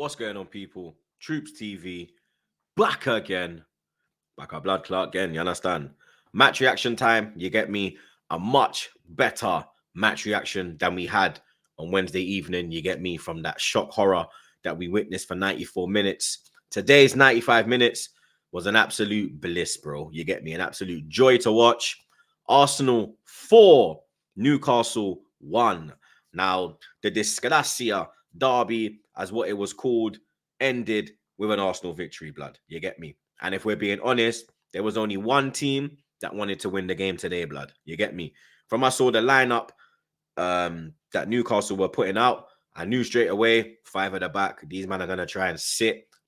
What's going on, people? TroopzTV back again. Back our blood clot again, you understand? Match reaction time, you get me? A much better match reaction than we had on Wednesday evening, you get me? From that shock horror that we witnessed for 94 minutes. Today's 95 minutes was an absolute bliss, bro. You get me? An absolute joy to watch. Arsenal 4, Newcastle 1. Now, the Disgracia derby, as what it was called, ended with an Arsenal victory, blood. You get me? And if we're being honest, there was only one team that wanted to win the game today, blood. You get me? From I saw the lineup that Newcastle were putting out, I knew straight away, 5 at the back, these men are going to try and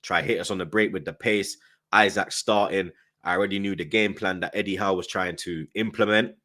try hit us on the break with the pace. Isaac starting. I already knew the game plan that Eddie Howe was trying to implement.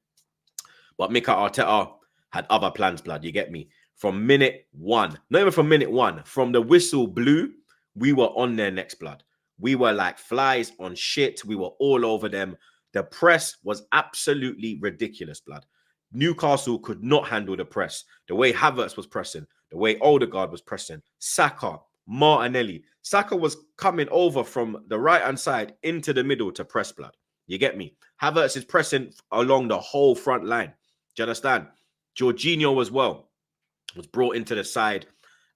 But Mikel Arteta had other plans, blood. You get me? From minute one, not even from minute one, from the whistle blew, we were on their next, blood. We were like flies on shit. We were all over them. The press was absolutely ridiculous, blood. Newcastle could not handle the press. The way Havertz was pressing, the way Odegaard was pressing, Saka, Martinelli. Saka was coming over from the right-hand side into the middle to press, blood. You get me? Havertz is pressing along the whole front line. Do you understand? Jorginho as well was brought into the side.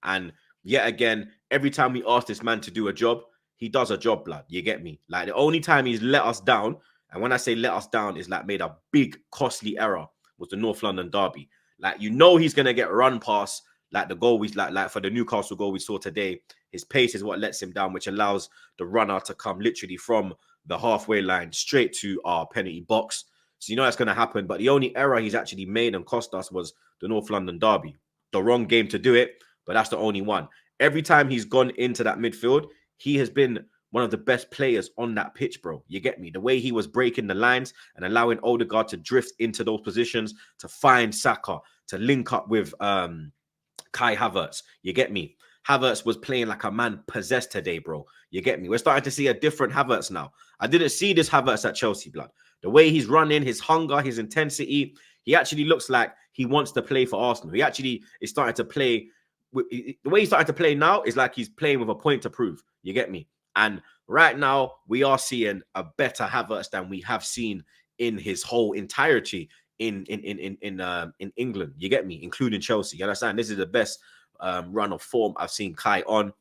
And yet again, every time we ask this man to do a job, he does a job, blood. You get me? Like, the only time he's let us down, and when I say let us down, is like made a big, costly error, was the North London derby. Like, you know he's going to get run past, like the goal we, like for the Newcastle goal we saw today. His pace is what lets him down, which allows the runner to come literally from the halfway line straight to our penalty box. So you know that's going to happen. But the only error he's actually made and cost us was the North London derby. The wrong game to do it, but that's the only one. Every time he's gone into that midfield, he has been one of the best players on that pitch, bro. You get me? The way he was breaking the lines and allowing Odegaard to drift into those positions, to find Saka, to link up with Kai Havertz. You get me? Havertz was playing like a man possessed today, bro. You get me? We're starting to see a different Havertz now. I didn't see this Havertz at Chelsea, blood. The way he's running, his hunger, his intensity, he actually looks like he wants to play for Arsenal. He actually is starting to play. The way he's starting to play now is like he's playing with a point to prove. You get me? And right now, we are seeing a better Havertz than we have seen in his whole entirety in England. You get me? Including Chelsea. You understand? This is the best run of form I've seen Kai on.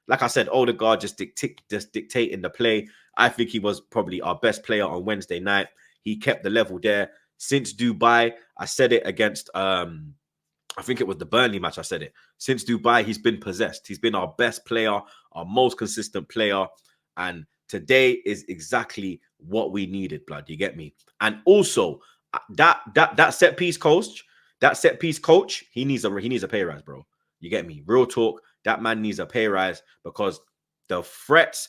Like I said, Odegaard just dictating the play. I think he was probably our best player on Wednesday night. He kept the level there. Since Dubai, I said it against, I think it was the Burnley match, I said it. Since Dubai, he's been possessed. He's been our best player, our most consistent player. And today is exactly what we needed, blood. You get me? And also, that set piece coach, he needs a pay rise, bro. You get me? Real talk. That man needs a pay rise because the threats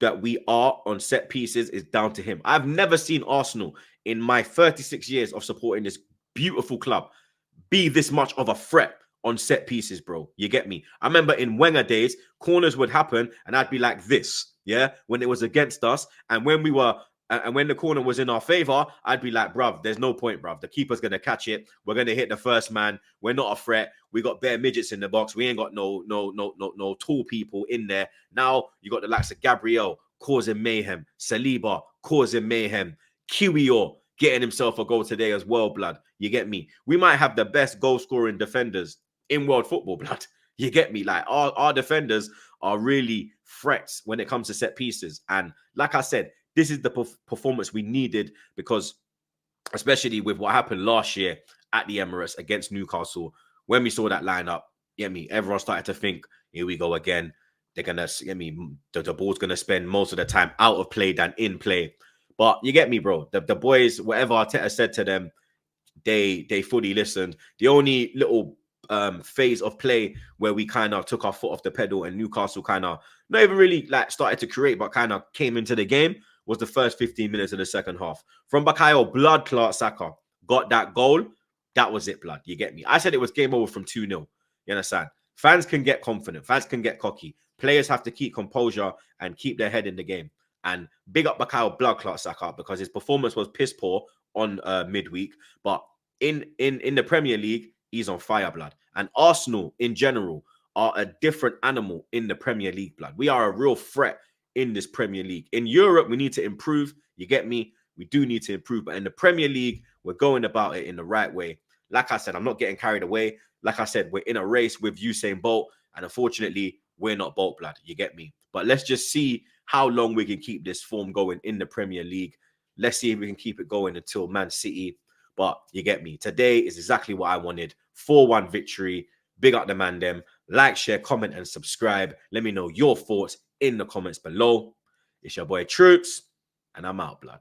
that we are on set pieces is down to him. I've never seen Arsenal in my 36 years of supporting this beautiful club be this much of a threat on set pieces, bro. You get me? I remember in Wenger days, corners would happen and I'd be like this, yeah, when it was against us. And when the corner was in our favor, I'd be like, bruv, there's no point, bruv. The keeper's going to catch it. We're going to hit the first man. We're not a threat. We got bare midgets in the box. We ain't got no tall people in there. Now you got the likes of Gabriel causing mayhem. Saliba causing mayhem. Kiwior getting himself a goal today as well, blood. You get me? We might have the best goal-scoring defenders in world football, blood. You get me? Like, our defenders are really threats when it comes to set pieces. And like I said, this is the performance we needed because, especially with what happened last year at the Emirates against Newcastle, when we saw that lineup, you get me? Everyone started to think, here we go again. They're going to, get me? The ball's going to spend most of the time out of play than in play. But you get me, bro. The boys, whatever Arteta said to them, they fully listened. The only little phase of play where we kind of took our foot off the pedal and Newcastle kind of not even really like started to create, but kind of came into the game was the first 15 minutes of the second half. From Bukayo blood clot Saka got that goal. That was it, blood. You get me? I said it was game over from 2-0. You understand? Fans can get confident. Fans can get cocky. Players have to keep composure and keep their head in the game. And big up Bukayo blood clot Saka because his performance was piss poor on midweek. But in the Premier League, he's on fire, blood. And Arsenal in general are a different animal in the Premier League, blood. We are a real threat in this Premier League. In Europe, we need to improve. You get me? We do need to improve. But in the Premier League, we're going about it in the right way. Like I said, I'm not getting carried away. Like I said, we're in a race with Usain Bolt. And unfortunately, we're not Bolt, blood. You get me? But let's just see how long we can keep this form going in the Premier League. Let's see if we can keep it going until Man City. But you get me. Today is exactly what I wanted. 4-1 victory. Big up the man them. Like, share, comment, and subscribe. Let me know your thoughts in the comments below. It's your boy Troopz, and I'm out, blood.